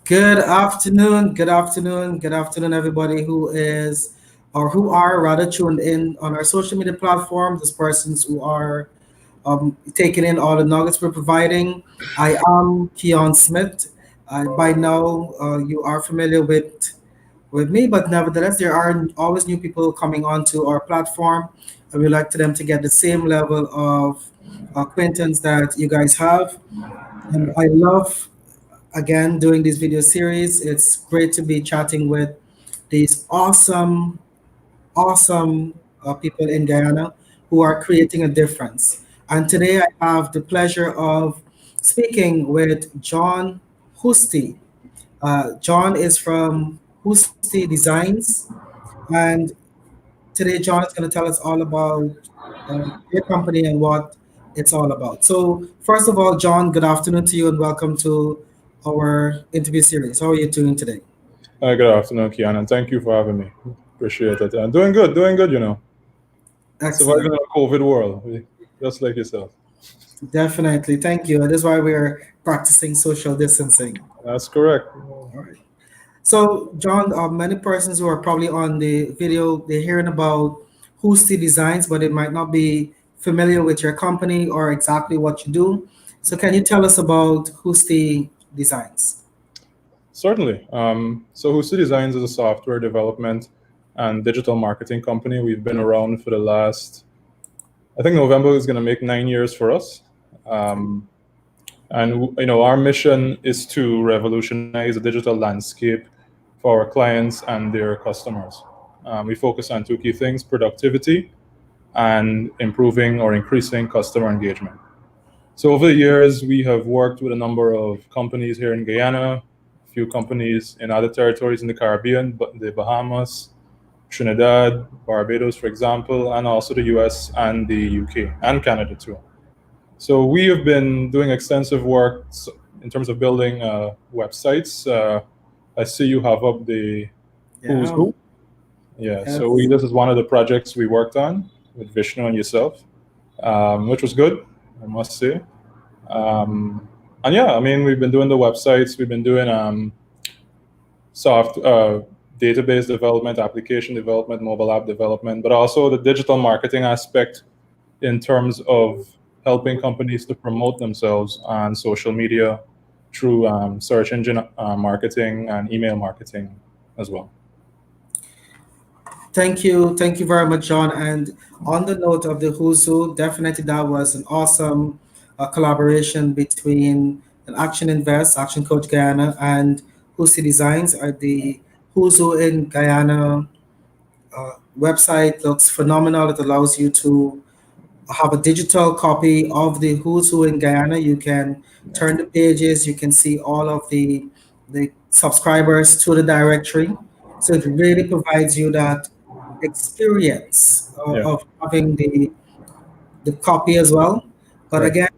Good afternoon, everybody who is or who are rather tuned in on our social media platforms. Those persons who are taking in all the nuggets we're providing. I am Keon Smith. By now, you are familiar with me, but nevertheless, there are always new people coming onto our platform, and we like to them to get the same level of acquaintance that you guys have. And I love again doing this video series. It's great to be chatting with these awesome people in Guyana who are creating a difference. And today I have the pleasure of speaking with John Housty. John is from Housty Designs, and today John is going to tell us all about your company and what it's all about. So, first of all, John, good afternoon to you and welcome to our interview series. How are you doing today? Good afternoon, Kian, and thank you for having me. Appreciate it. I'm doing good, Excellent. Surviving a COVID world, just like yourself. Definitely. Thank you. That is why we're practicing social distancing. That's correct. All right. So, John, many persons who are probably on the video, they're hearing about Hoosty Designs, but it might not be familiar with your company or exactly what you do. So, can you tell us about Hoosty Designs? Certainly. So Housty Designs is a software development and digital marketing company. We've been around for the last, I think November is going to make 9 years for us. And our mission is to revolutionize the digital landscape for our clients and their customers. We focus on two key things: productivity and improving or increasing customer engagement. So over the years, we have worked with a number of companies here in Guyana, a few companies in other territories in the Caribbean, but the Bahamas, Trinidad, Barbados, for example, and also the US and the UK and Canada too. So we have been doing extensive work in terms of building websites. I see you have up the Who's Yeah. Who. Yeah, Yes. so this is one of the projects we worked on with Vishnu and yourself, which was good, I must say. And yeah, I mean, we've been doing the websites, we've been doing soft database development, application development, mobile app development, but also the digital marketing aspect in terms of helping companies to promote themselves on social media through search engine marketing and email marketing as well. Thank you very much, John. And on the note of the Who's Who, definitely that was an awesome collaboration between an Action Invest, Action Coach Guyana, and Hoosty Designs. The Who's Who in Guyana website looks phenomenal. It allows you to have a digital copy of the Who's Who in Guyana. You can turn the pages, you can see all of the subscribers to the directory. So it really provides you that experience Yeah, of having the copy as well. But right. again,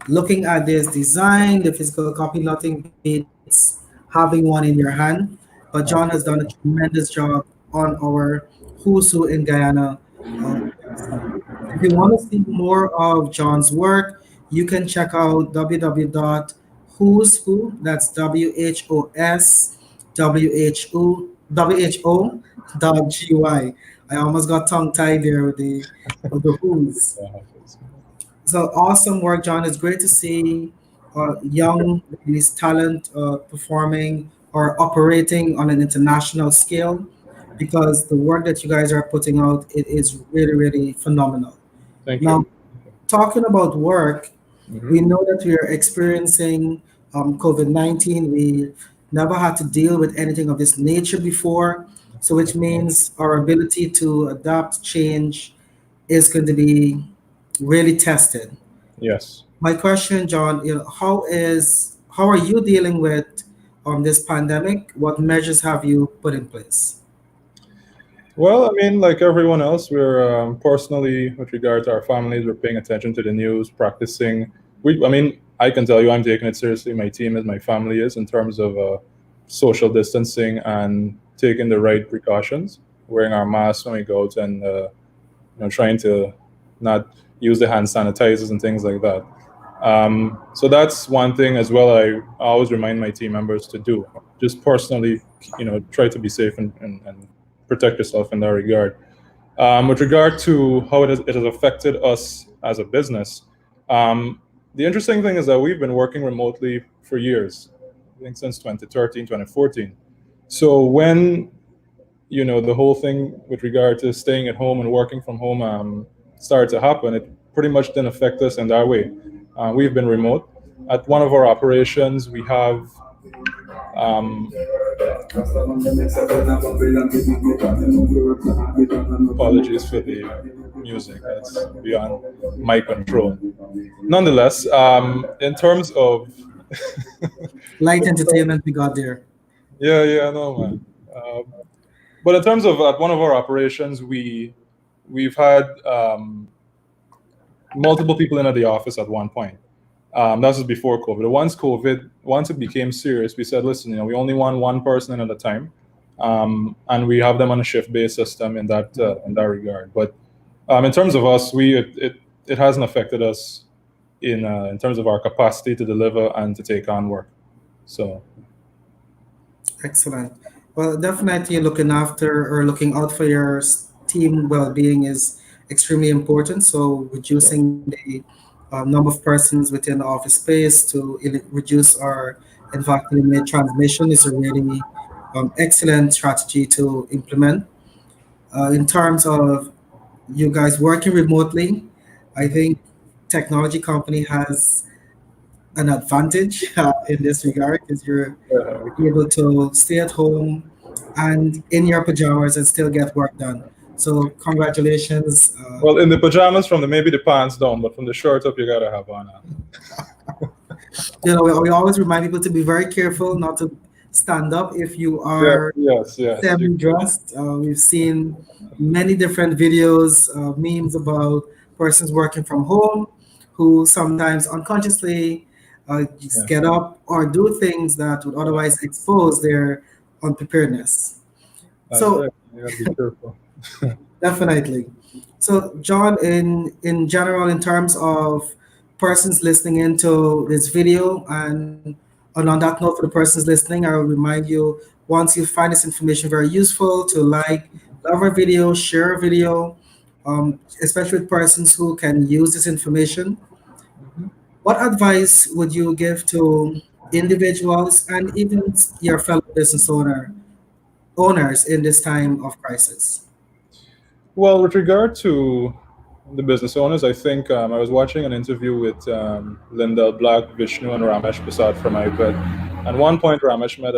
looking at this design, the physical copy, nothing beats having one in your hand. But John has done a Absolutely. tremendous job on our Who's Who in Guyana website. If you want to see more of John's work, you can check out www.who'swho, that's who.gy. I almost got tongue tied there with the who's. Yeah. So awesome work, John. It's great to see young ladies' talent performing or operating on an international scale because the work that you guys are putting out it is really phenomenal. Thank you. Now, talking about work, Hmm. we know that we are experiencing COVID-19. We never had to deal with anything of this nature before, so which means our ability to adapt, change is going to be really tested. Yes. My question, John, how are you dealing with this pandemic? What measures have you put in place? Well, I mean, like everyone else, we're personally, with regard to our families, we're paying attention to the news, practicing. I mean, I can tell you, I'm taking it seriously. My team is, my family is, in terms of social distancing and taking the right precautions, wearing our masks when we go out, and trying to not use the hand sanitizers and things like that. So that's one thing as well. I always remind my team members to do. just personally, try to be safe and protect yourself in that regard. With regard to how it has affected us as a business, the interesting thing is that we've been working remotely for years, I think since 2013, 2014. So when, the whole thing with regard to staying at home and working from home started to happen, it pretty much didn't affect us in that way. We've been remote. At one of our operations, we have apologies for the music. That's beyond my control. Nonetheless, in terms of Light entertainment we got there. yeah, no man. But in terms of at one of our operations, we've had multiple people in at the office at one point. That was before COVID. Once it became serious, we said, listen, we only want one person in at a time, and we have them on a shift-based system in that regard. But in terms of us, it hasn't affected us in terms of our capacity to deliver and to take on work. So Excellent. Well, definitely looking after or looking out for your team well-being is extremely important. So reducing the number of persons within the office space to reduce or in fact eliminate transmission is a really excellent strategy to implement. In terms of you guys working remotely, I think technology company has an advantage in this regard because you're able to stay at home and in your pajamas and still get work done. So congratulations. Well, in the pajamas from maybe the pants down, but from the shirt up, you gotta have on. We always remind people to be very careful not to stand up if you are Yes. semi-dressed. We've seen many different videos, memes about persons working from home who sometimes unconsciously just get up or do things that would otherwise expose their unpreparedness. That's So right. You gotta be careful. definitely. So John, in general, in terms of persons listening into this video, and on that note, for the persons listening, I will remind you once you find this information very useful to love our video, share a video, especially with persons who can use this information. What advice would you give to individuals and even your fellow business owners in this time of crisis? Well, with regard to the business owners, I think I was watching an interview with Lindell Black, Vishnu, and Ramesh Prasad from iPad. And one point Ramesh made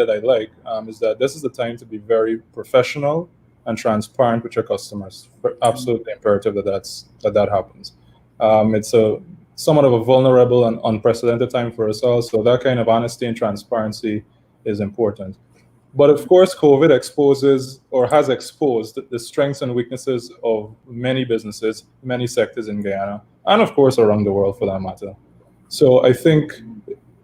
that I like is that this is the time to be very professional and transparent with your customers. Absolutely imperative that happens. It's a somewhat of a vulnerable and unprecedented time for us all, so that kind of honesty and transparency is important. But of course, COVID exposes or has exposed the strengths and weaknesses of many businesses, many sectors in Guyana, and of course around the world for that matter. So I think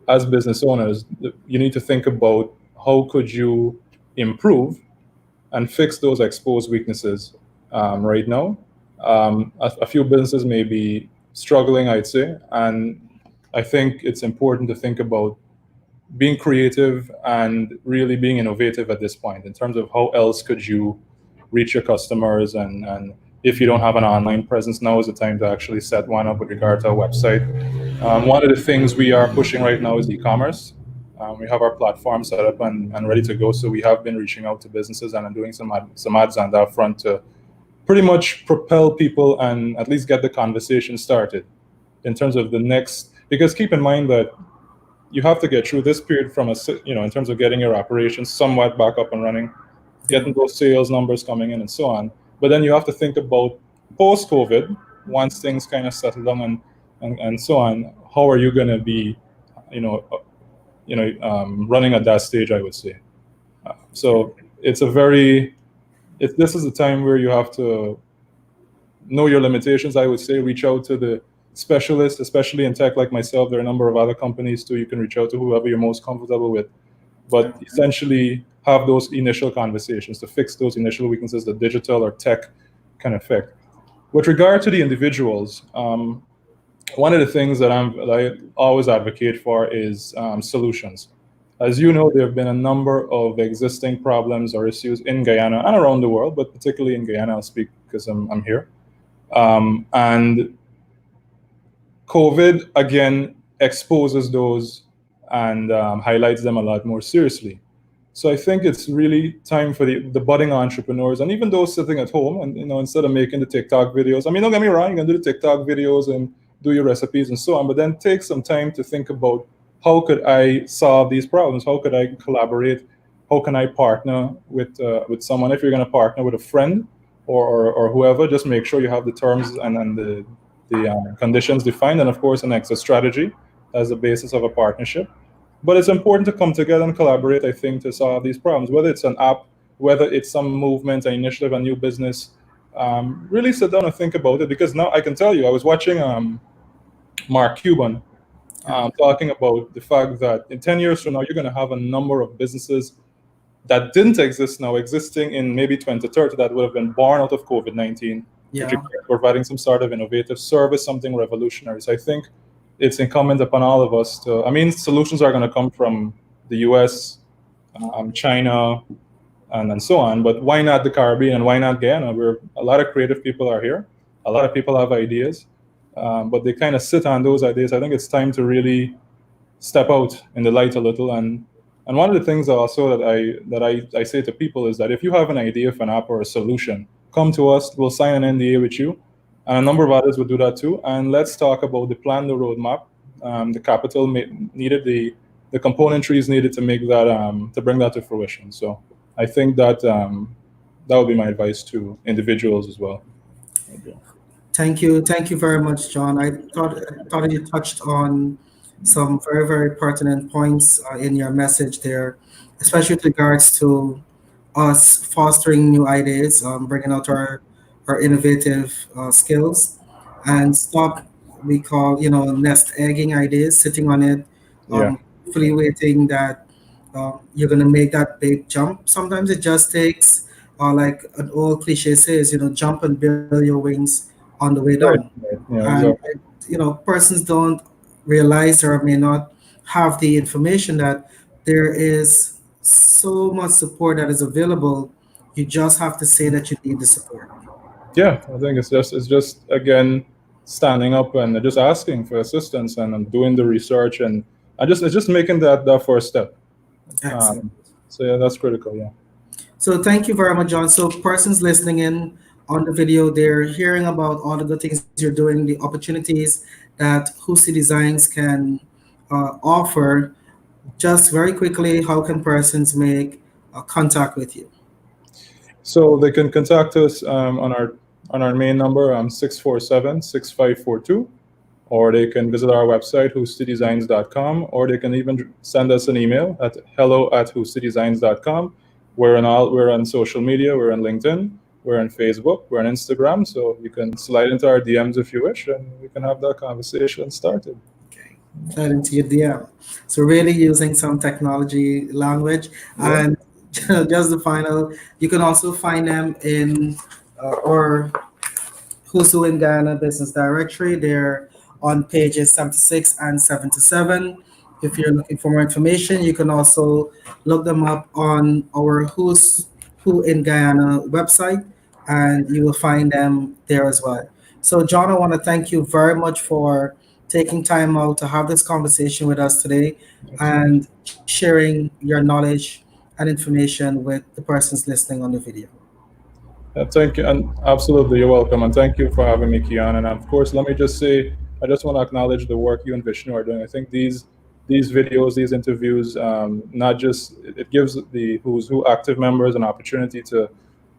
as business owners, you need to think about how could you improve and fix those exposed weaknesses right now. A few businesses may be struggling, I'd say, and I think it's important to think about being creative and really being innovative at this point in terms of how else could you reach your customers, and if you don't have an online presence, now is the time to actually set one up with regard to a website. One of the things we are pushing right now is Ecommerce. We have our platform set up and ready to go, so we have been reaching out to businesses and doing some ads on that front to pretty much propel people and at least get the conversation started in terms of the next, because keep in mind that you have to get through this period from in terms of getting your operations somewhat back up and running, getting those sales numbers coming in and so on. But then you have to think about post-COVID, once things kind of settle down and so on, how are you going to be, running at that stage, I would say. So this is a time where you have to know your limitations, I would say, reach out to the specialists, especially in tech like myself. There are a number of other companies too you can reach out to, whoever you're most comfortable with. But essentially have those initial conversations to fix those initial weaknesses that digital or tech can affect. With regard to the individuals, one of the things that I always advocate for is solutions. As you know, there have been a number of existing problems or issues in Guyana and around the world, but particularly in Guyana, I'll speak because I'm here. And COVID again exposes those and highlights them a lot more seriously. So I think it's really time for the budding entrepreneurs and even those sitting at home and instead of making the TikTok videos. I mean, don't get me wrong, you can do the TikTok videos and do your recipes and so on, but then take some time to think about how could I solve these problems? How could I collaborate? How can I partner with someone? If you're going to partner with a friend or whoever, just make sure you have the terms and the conditions defined, and of course an exit strategy as the basis of a partnership. But it's important to come together and collaborate, I think, to solve these problems, whether it's an app, whether it's some movement, an initiative, a new business. Really sit down and think about it, because now I can tell you, I was watching Mark Cuban talking about the fact that in 10 years from now, you're going to have a number of businesses that didn't exist now, existing in maybe 2030, that would have been born out of COVID-19, which Yeah. providing some sort of innovative service, something revolutionary. So I think it's incumbent upon all of us to, I mean, solutions are going to come from the US, China, and so on, but why not the Caribbean and why not Guyana, where a lot of creative people are here, a lot of people have ideas, but they kind of sit on those ideas. I think it's time to really step out in the light a little. And one of the things also that I say to people is that if you have an idea for an app or a solution, come to us, we'll sign an NDA with you, and a number of others will do that too. And let's talk about the plan, the roadmap, the capital needed, the componentries needed to make that to bring that to fruition. So I think that that would be my advice to individuals as well. Thank you very much, John. I thought you touched on some very, very pertinent points in your message there, especially with regards to us fostering new ideas, bringing out our innovative skills, and stop we call nest egging ideas, sitting on it, Yeah, fully waiting that you're gonna make that big jump. Sometimes it just takes, like an old cliche says, jump and build your wings on the way down. right, right. Yeah, And exactly. persons don't realize or may not have the information that there is so much support that is available. You just have to say that you need the support. Yeah, I think it's just again standing up and just asking for assistance and doing the research, and just it's just making that first step. Excellent. So yeah, that's critical. Yeah. So thank you very much, John. So persons listening in on the video, they're hearing about all the good things you're doing, the opportunities that Housty Designs can offer. Just very quickly, how can persons make contact with you? So they can contact us on our main number 647-6542, or they can visit our website houstydesigns.com, or they can even send us an email at hello@houstydesigns.com. We're on social media. We're on LinkedIn. We're on Facebook. We're on Instagram. So you can slide into our DMs if you wish, and we can have that conversation started. Okay, that into your DM. So really using some technology language, Yeah. and just the final. You can also find them in or Who's in Guyana Business Directory. They're on pages 76 and 77. If you're looking for more information, you can also look them up on our Who in Guyana website, and you will find them there as well. So, John, I want to thank you very much for taking time out to have this conversation with us today and sharing your knowledge and information with the persons listening on the video. Thank you, and absolutely, you're welcome, and thank you for having me, Kian. And of course, let me just say, I just want to acknowledge the work you and Vishnu are doing. I think these videos, these interviews, not just it gives the Who's Who active members an opportunity to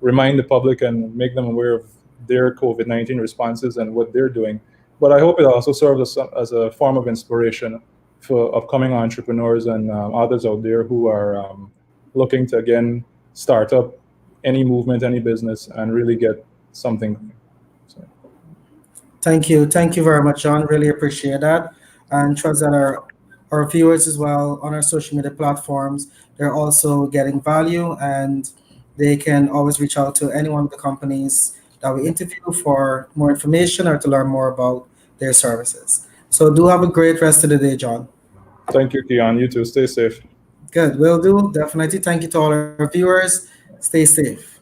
remind the public and make them aware of their COVID-19 responses and what they're doing. But I hope it also serves as a form of inspiration for upcoming entrepreneurs and others out there who are looking to again start up any movement, any business, and really get something. So, Thank you very much, John. Really appreciate that, and trust that our viewers as well on our social media platforms, they're also getting value, and they can always reach out to any one of the companies that we interview for more information or to learn more about their services. So do have a great rest of the day, John. thank you, Kian. You too. Stay safe. Good, will do. Definitely. Thank you to all our viewers. Stay safe.